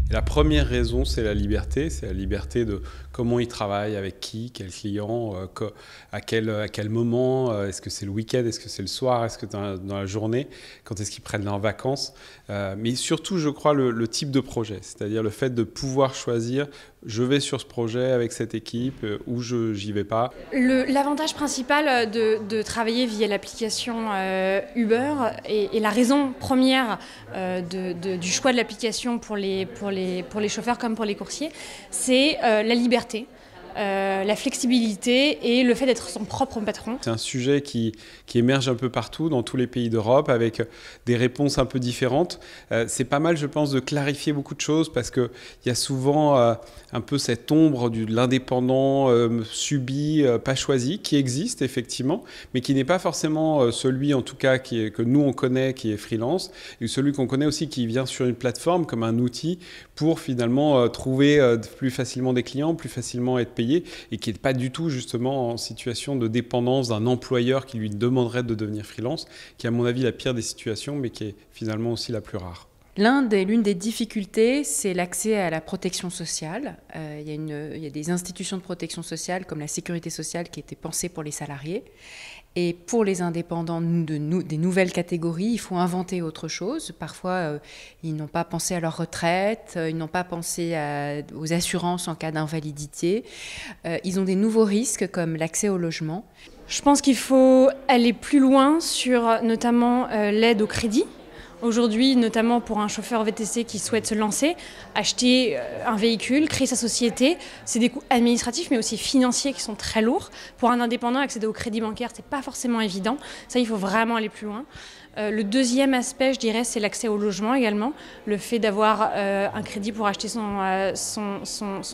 La première raison, c'est la liberté de comment il travaille, avec qui, quel client, à quel moment, est-ce que c'est le week-end, est-ce que c'est le soir, est-ce que dans la journée, quand est-ce qu'ils prennent leurs vacances. Mais surtout, je crois, le type de projet, c'est-à-dire le fait de pouvoir choisir, je vais sur ce projet avec cette équipe ou j'y vais pas. L'avantage principal de travailler via l'application Uber et la raison première du choix de l'application pour les chauffeurs comme pour les coursiers, c'est la liberté. La flexibilité et le fait d'être son propre patron. C'est un sujet qui émerge un peu partout dans tous les pays d'Europe avec des réponses un peu différentes. C'est pas mal, je pense, de clarifier beaucoup de choses parce qu'il y a souvent un peu cette ombre de l'indépendant subi, pas choisi, qui existe effectivement, mais qui n'est pas forcément celui en tout cas que nous on connaît, qui est freelance, et celui qu'on connaît aussi qui vient sur une plateforme comme un outil pour finalement trouver plus facilement des clients, plus facilement être payé, et qui n'est pas du tout justement en situation de dépendance d'un employeur qui lui demanderait de devenir freelance, qui est à mon avis la pire des situations, mais qui est finalement aussi la plus rare. L'une des difficultés, c'est l'accès à la protection sociale. Il y a des institutions de protection sociale comme la sécurité sociale qui étaient pensées pour les salariés. Et pour les indépendants des nouvelles catégories, il faut inventer autre chose. Parfois, ils n'ont pas pensé à leur retraite, ils n'ont pas pensé aux assurances en cas d'invalidité. Ils ont des nouveaux risques comme l'accès au logement. Je pense qu'il faut aller plus loin sur notamment l'aide au crédit. Aujourd'hui, notamment pour un chauffeur VTC qui souhaite se lancer, acheter un véhicule, créer sa société, c'est des coûts administratifs mais aussi financiers qui sont très lourds. Pour un indépendant, accéder au crédit bancaire, c'est pas forcément évident. Ça, il faut vraiment aller plus loin. Le deuxième aspect, je dirais, c'est l'accès au logement également. Le fait d'avoir un crédit pour acheter son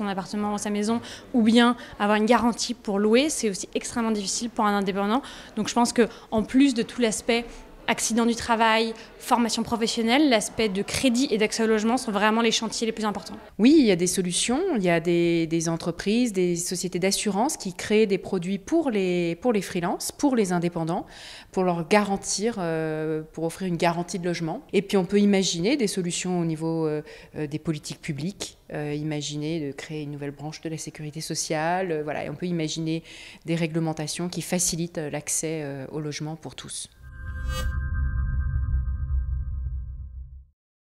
appartement ou sa maison ou bien avoir une garantie pour louer, c'est aussi extrêmement difficile pour un indépendant. Donc je pense qu'en plus de tout l'aspect accident du travail, formation professionnelle, l'aspect de crédit et d'accès au logement sont vraiment les chantiers les plus importants. Oui, il y a des solutions, il y a des entreprises, des sociétés d'assurance qui créent des produits pour les freelances, pour les indépendants, pour leur garantir, pour offrir une garantie de logement. Et puis on peut imaginer des solutions au niveau des politiques publiques, imaginer de créer une nouvelle branche de la sécurité sociale, voilà, et on peut imaginer des réglementations qui facilitent l'accès au logement pour tous.